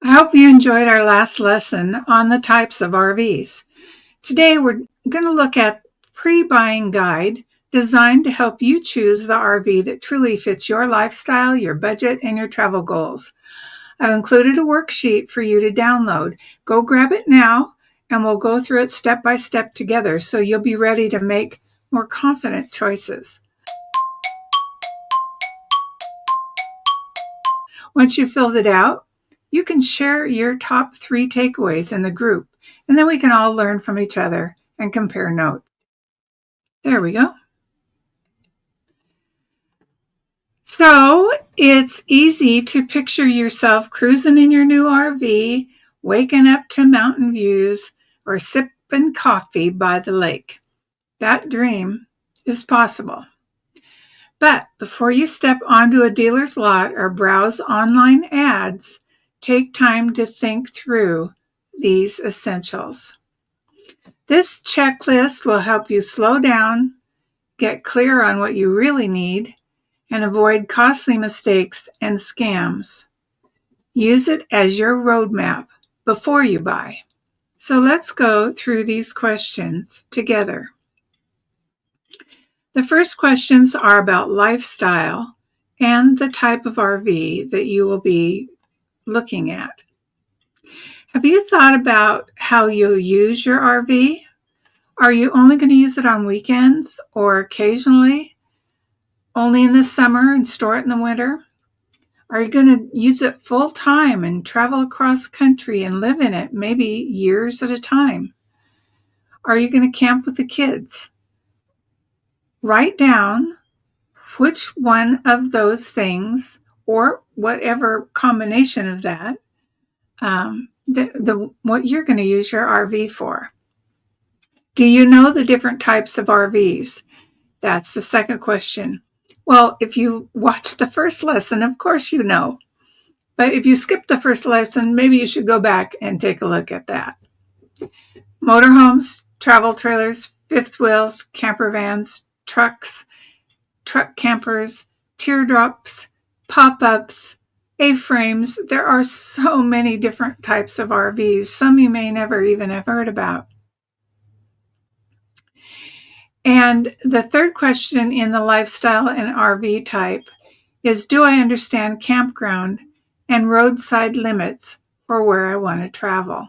I hope you enjoyed our last lesson on the types of RVs. Today we're going to look at pre-buying guide designed to help you choose the RV that truly fits your lifestyle, your budget, and your travel goals. I've included a worksheet for you to download. Go grab it now and we'll go through it step by step together so you'll be ready to make more confident choices. Once you've filled it out, you can share your top 3 takeaways in the group, and then we can all learn from each other and compare notes. There we go. So it's easy to picture yourself cruising in your new RV, waking up to mountain views, or sipping coffee by the lake. That dream is possible. But before you step onto a dealer's lot or browse online ads, take time to think through these essentials. This checklist will help you slow down, get clear on what you really need, and avoid costly mistakes and scams. Use it as your roadmap before you buy. So let's go through these questions together. The first questions are about lifestyle and the type of RV that you will be looking at. Have you thought about how you'll use your RV? Are you only going to use it on weekends or occasionally? Only in the summer and store it in the winter? Are you going to use it full time and travel across country and live in it, maybe years at a time? Are you going to camp with the kids? Write down which one of those things, or whatever combination of that, what you're going to use your RV for. Do you know the different types of RVs? That's the second question. Well, if you watched the first lesson, of course you know. But if you skipped the first lesson, maybe you should go back and take a look at that. Motorhomes, travel trailers, fifth wheels, camper vans, trucks, truck campers, teardrops, pop-ups, A-frames. There are so many different types of RVs. Some you may never even have heard about. And the third question in the lifestyle and RV type is, do I understand campground and roadside limits for where I want to travel?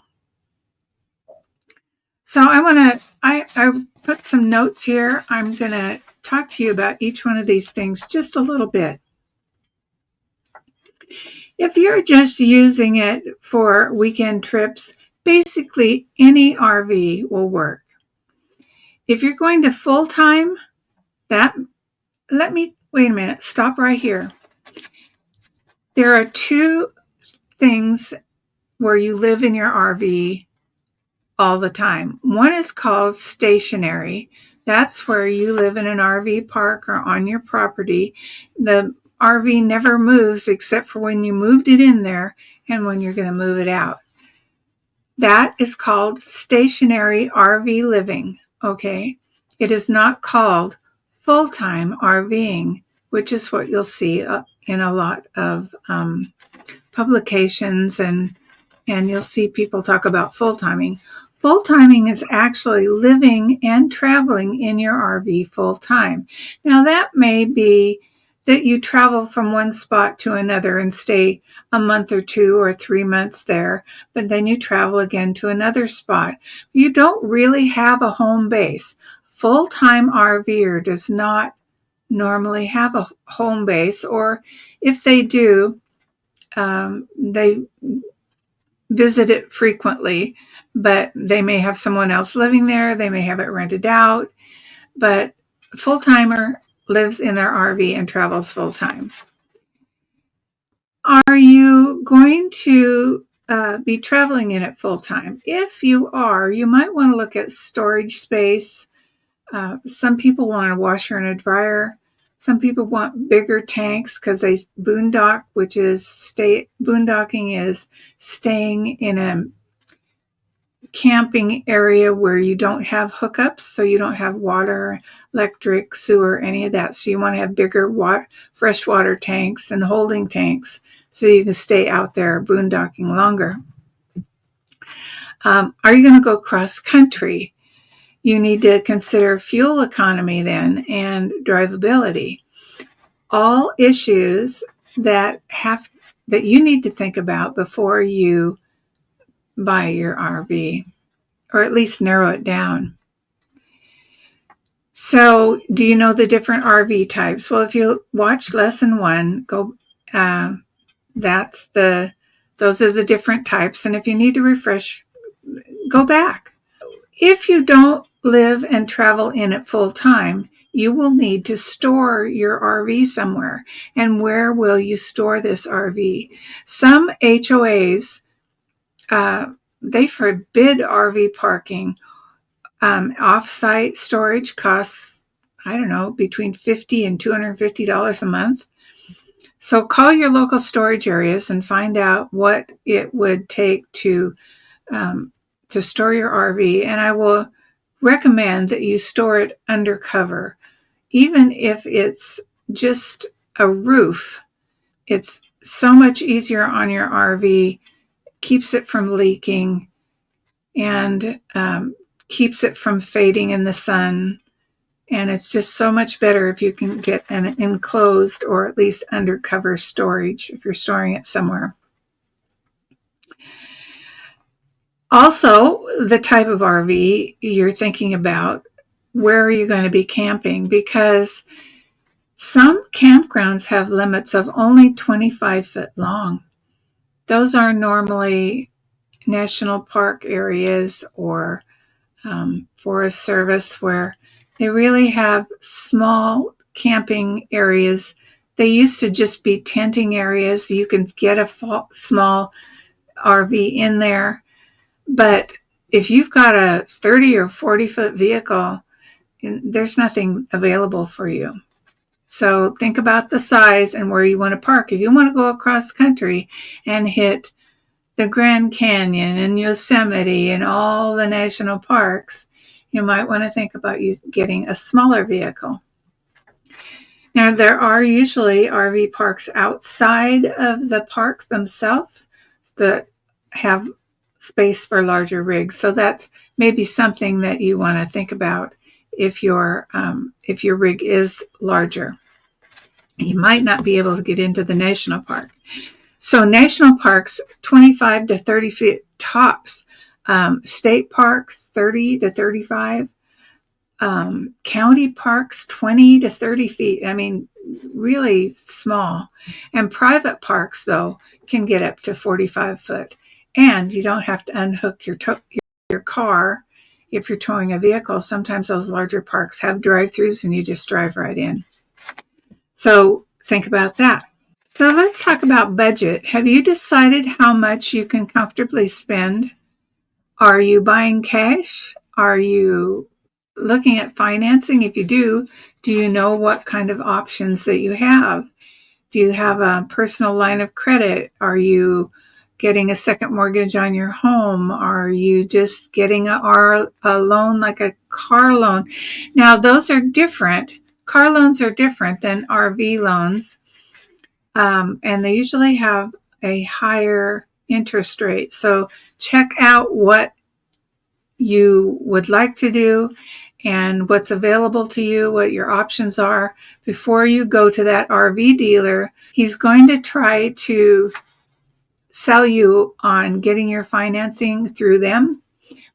So I put some notes here. I'm going to talk to you about each one of these things just a little bit. If you're just using it for weekend trips, basically any RV will work. If you're going to full-time, wait a minute, stop right here. There are two things where you live in your RV all the time. One is called stationary. That's where you live in an RV park or on your property. The RV never moves except for when you moved it in there and when you're going to move it out. That is called stationary RV living, okay? It is not called full-time RVing, which is what you'll see in a lot of publications, and you'll see people talk about full-timing. Full-timing is actually living and traveling in your RV full-time. Now, that may be that you travel from one spot to another and stay a month or 2 or 3 months there, but then you travel again to another spot. You don't really have a home base. Full-time RVer does not normally have a home base, or if they do, they visit it frequently, but they may have someone else living there. They may have it rented out, but full-timer lives in their RV and travels full-time. Are you going to be traveling in it full-time? If you are, you might want to look at storage space. Some people want a washer and a dryer. Some people want bigger tanks because they boondock, boondocking is staying in a camping area where you don't have hookups, so you don't have water, electric, sewer, any of that. So you want to have bigger freshwater tanks and holding tanks so you can stay out there boondocking longer. Are you going to go cross country? You need to consider fuel economy then and drivability. All issues that you need to think about before you buy your RV, or at least narrow it down. So, do you know the different RV types? Well, if you watch lesson 1, those are the different types. And if you need to refresh, go back. If you don't live and travel in it full time, you will need to store your RV somewhere. And where will you store this RV? Some HOAs, they forbid RV parking. Off-site storage costs, I don't know, between $50 and $250 a month. So call your local storage areas and find out what it would take to store your RV. And I will recommend that you store it under cover. Even if it's just a roof, it's so much easier on your RV, keeps it from leaking, and keeps it from fading in the sun. And it's just so much better if you can get an enclosed or at least undercover storage if you're storing it somewhere. Also, the type of RV you're thinking about, where are you going to be camping? Because some campgrounds have limits of only 25 foot long. Those are normally national park areas or Forest Service, where they really have small camping areas. They used to just be tenting areas. You can get a small RV in there. But if you've got a 30 or 40 foot vehicle, there's nothing available for you. So think about the size and where you want to park. If you want to go across country and hit the Grand Canyon and Yosemite and all the national parks, you might want to think about getting a smaller vehicle. Now, there are usually RV parks outside of the park themselves that have space for larger rigs. So that's maybe something that you want to think about if your rig is larger. You might not be able to get into the national park. So national parks, 25 to 30 feet tops. State parks, 30 to 35. County parks, 20 to 30 feet. I mean, really small. And private parks, though, can get up to 45 foot. And you don't have to unhook your car if you're towing a vehicle. Sometimes those larger parks have drive-throughs and you just drive right in. So think about that. So let's talk about budget. Have you decided how much you can comfortably spend? Are you buying cash? Are you looking at financing? If you do you know what kind of options that you have? Do you have a personal line of credit? Are you getting a second mortgage on your home? Are you just getting a loan like a car loan? Now, those are different. Car loans are different than RV loans. And they usually have a higher interest rate. So check out what you would like to do and what's available to you, what your options are before you go to that RV dealer. He's going to try to sell you on getting your financing through them,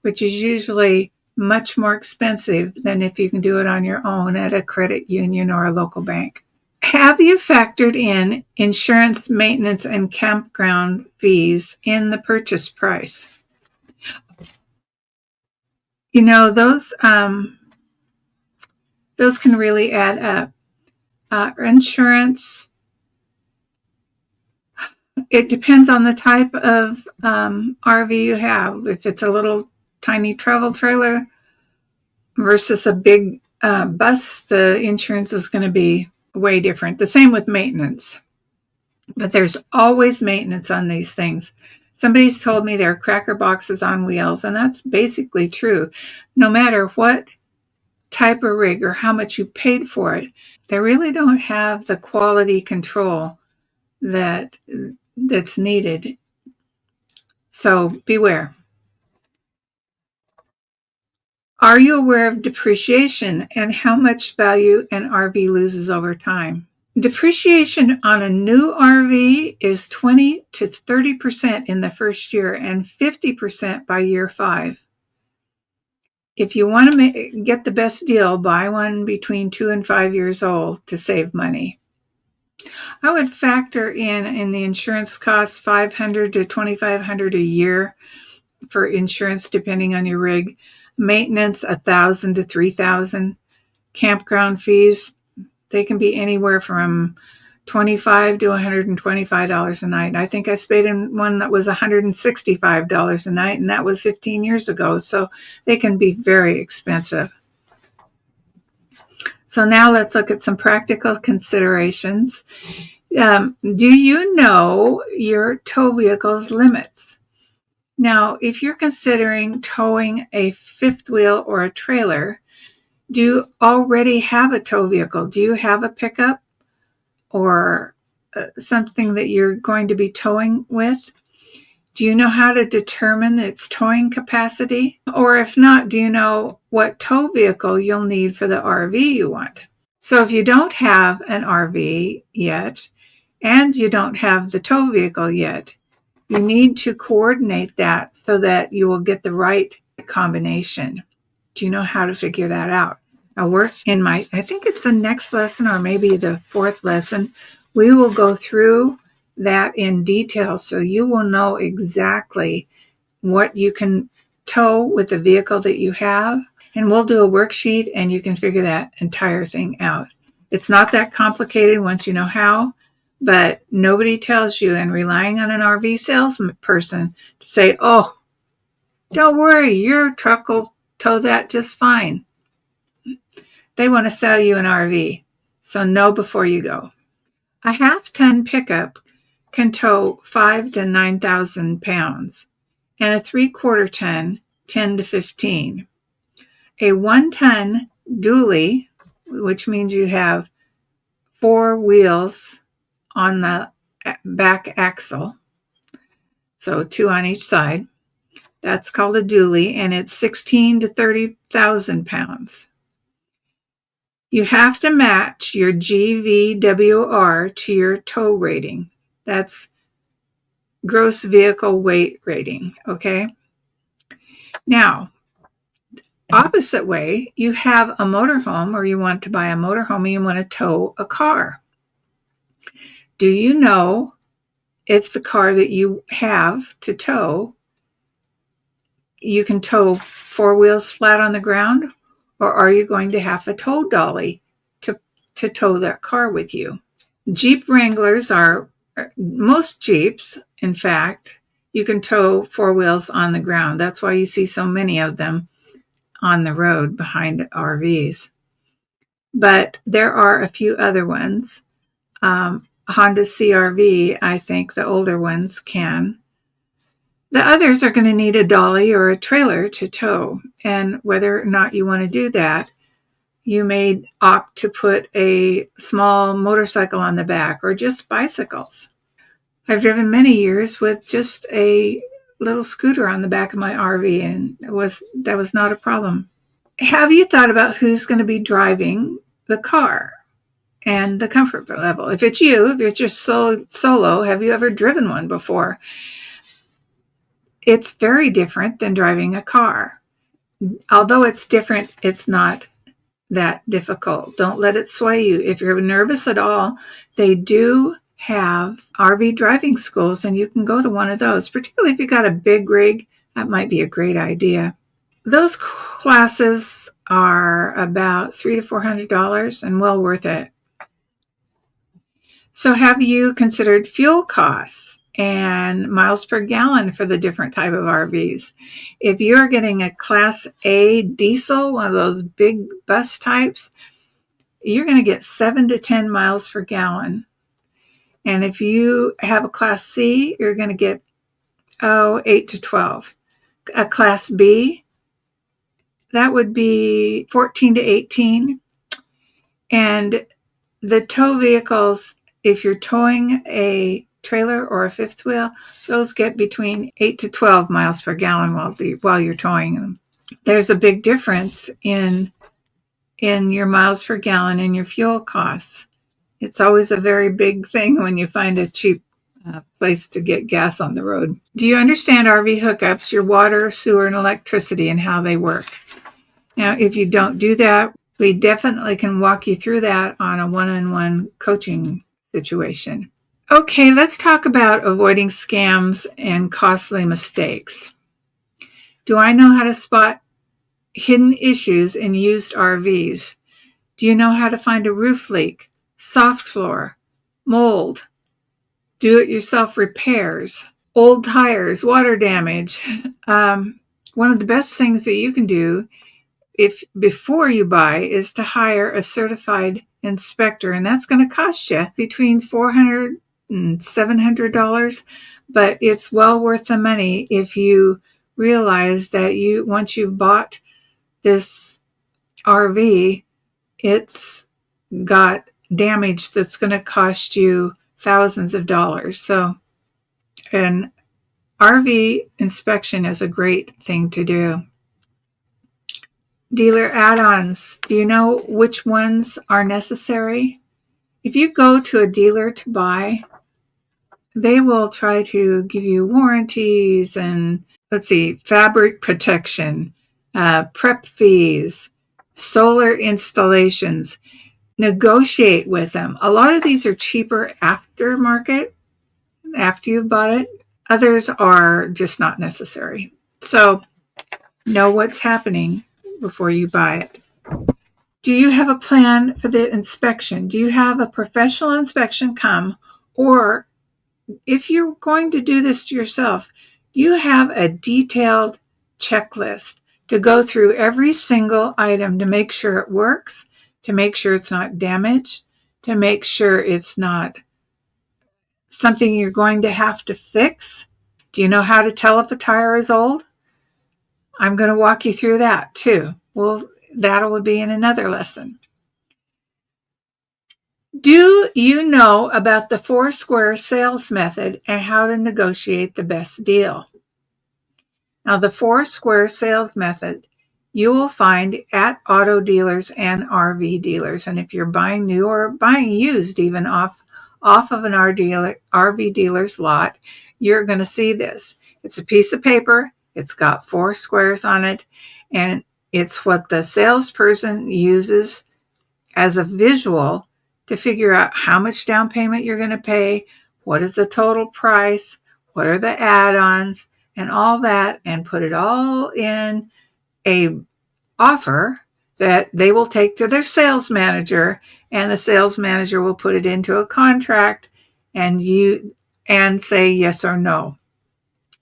which is usually much more expensive than if you can do it on your own at a credit union or a local bank. Have you factored in insurance, maintenance, and campground fees in the purchase price? You know, those can really add up. Insurance, it depends on the type of RV you have. If it's a little tiny travel trailer versus a big bus, the insurance is going to be way different. The same with maintenance. But there's always maintenance on these things. Somebody's told me they're cracker boxes on wheels, and that's basically true. No matter what type of rig or how much you paid for it, they really don't have the quality control that that's needed. So beware. Are you aware of depreciation and how much value an RV loses over time? Depreciation on a new RV is 20 to 30% in the first year and 50% by year 5. If you want to get the best deal, buy one between 2 and 5 years old to save money. I would factor in the insurance costs $500 to $2,500 a year for insurance depending on your rig. Maintenance $1,000 to $3,000. Campground fees, they can be anywhere from $25 to $125 a night. I think I stayed in one that was $165 a night, and that was 15 years ago. So they can be very expensive. So now let's look at some practical considerations. Do you know your tow vehicle's limits? Now, if you're considering towing a fifth wheel or a trailer, do you already have a tow vehicle? Do you have a pickup or something that you're going to be towing with? Do you know how to determine its towing capacity? Or if not, do you know what tow vehicle you'll need for the RV you want? So if you don't have an RV yet, and you don't have the tow vehicle yet, you need to coordinate that so that you will get the right combination. Do you know how to figure that out? I'll work in I think it's the next lesson or maybe the 4th lesson. We will go through that in detail so you will know exactly what you can tow with the vehicle that you have. And we'll do a worksheet and you can figure that entire thing out. It's not that complicated once you know how, but nobody tells you, and relying on an RV salesperson to say, oh, don't worry, your truck will tow that just fine. They want to sell you an RV, so know before you go. A half-ton pickup can tow 5,000 to 9,000 pounds, and a 3/4 ton, 10 to 15. A 1-ton dually, which means you have 4 wheels on the back axle, so 2 on each side. That's called a dually, and it's 16 to 30,000 pounds. You have to match your GVWR to your tow rating. That's gross vehicle weight rating, okay? Now, opposite way, you have a motorhome, or you want to buy a motorhome and you want to tow a car. Do you know if the car that you have to tow, you can tow 4 wheels flat on the ground, or are you going to have a tow dolly to tow that car with you? Jeep Wranglers are, most Jeeps, in fact, you can tow 4 wheels on the ground. That's why you see so many of them on the road behind RVs. But there are a few other ones. Honda CRV, I think the older ones can. The others are going to need a dolly or a trailer to tow. And whether or not you want to do that, you may opt to put a small motorcycle on the back or just bicycles. I've driven many years with just a little scooter on the back of my RV, and that was not a problem. Have you thought about who's going to be driving the car and the comfort level? If it's just solo, have you ever driven one before? It's very different than driving a car. Although it's different, it's not that difficult. Don't let it sway you. If you're nervous at all, they do have RV driving schools, and you can go to one of those. Particularly if you've got a big rig, that might be a great idea. Those classes are about $300 to $400 and well worth it. So have you considered fuel costs and miles per gallon for the different type of RVs? If you're getting a Class A diesel, one of those big bus types, you're going to get 7 to 10 miles per gallon. And if you have a Class C, you're going to get 8 to 12. A Class B, that would be 14 to 18. And the tow vehicles, if you're towing a trailer or a fifth wheel, those get between 8 to 12 miles per gallon while you're towing them. There's a big difference in your miles per gallon and your fuel costs. It's always a very big thing when you find a cheap place to get gas on the road. Do you understand RV hookups, your water, sewer, and electricity, and how they work? Now, if you don't do that, we definitely can walk you through that on a one-on-one coaching situation. Okay, let's talk about avoiding scams and costly mistakes. Do I know how to spot hidden issues in used RVs? Do you know how to find a roof leak, soft floor, mold, do-it-yourself repairs, old tires, water damage? One of the best things that you can do before you buy is to hire a certified inspector, and that's going to cost you between $400 and $700, but it's well worth the money if you realize that once you've bought this RV, it's got damage that's going to cost you thousands of dollars. So an RV inspection is a great thing to do. Dealer add-ons. Do you know which ones are necessary? If you go to a dealer to buy, they will try to give you warranties and, fabric protection, prep fees, solar installations. Negotiate with them. A lot of these are cheaper aftermarket, after you've bought it. Others are just not necessary. So know what's happening before you buy it. Do you have a plan for the inspection? Do you have a professional inspection come? Or if you're going to do this to yourself, you have a detailed checklist to go through every single item to make sure it works, to make sure it's not damaged, to make sure it's not something you're going to have to fix. Do you know how to tell if a tire is old? I'm going to walk you through that too. Well, that will be in another lesson. Do you know about the Foursquare sales method and how to negotiate the best deal? Now, the Foursquare sales method you will find at auto dealers and RV dealers. And if you're buying new or buying used, even off of an RV dealer's lot, you're going to see this. It's a piece of paper. It's got 4 squares on it, and it's what the salesperson uses as a visual to figure out how much down payment you're going to pay, what is the total price, what are the add-ons, and all that, and put it all in a offer that they will take to their sales manager, and the sales manager will put it into a contract and say yes or no.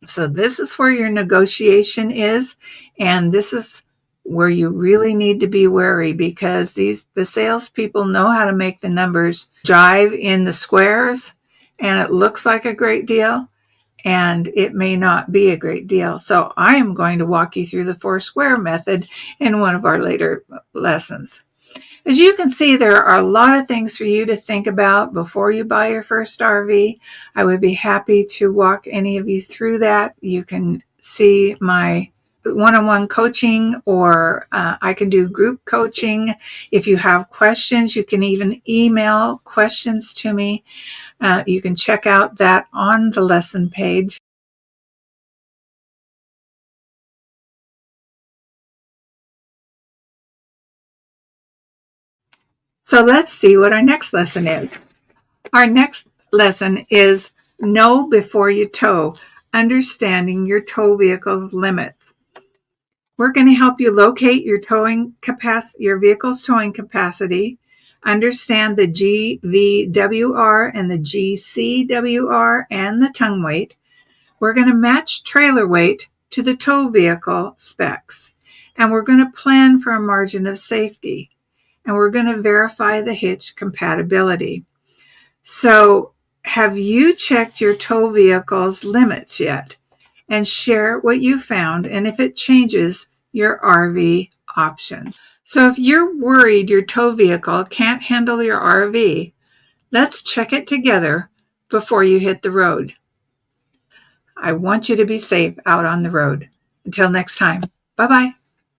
So this is where your negotiation is, and this is where you really need to be wary, because the salespeople know how to make the numbers jive in the squares, and it looks like a great deal, and it may not be a great deal. So I am going to walk you through the Foursquare method in one of our later lessons. As you can see, there are a lot of things for you to think about before you buy your first RV. I would be happy to walk any of you through that. You can see my one-on-one coaching, or I can do group coaching. If you have questions, you can even email questions to me. You can check out that on the lesson page. So let's see what our next lesson is. Our next lesson is Know Before You Tow, Understanding Your Tow Vehicle's Limits. We're going to help you locate your vehicle's towing capacity, understand the GVWR and the GCWR and the tongue weight. We're going to match trailer weight to the tow vehicle specs, and we're going to plan for a margin of safety, and we're going to verify the hitch compatibility. So, have you checked your tow vehicle's limits yet? And share what you found, and if it changes your RV options. So if you're worried your tow vehicle can't handle your RV, let's check it together before you hit the road. I want you to be safe out on the road. Until next time, bye-bye.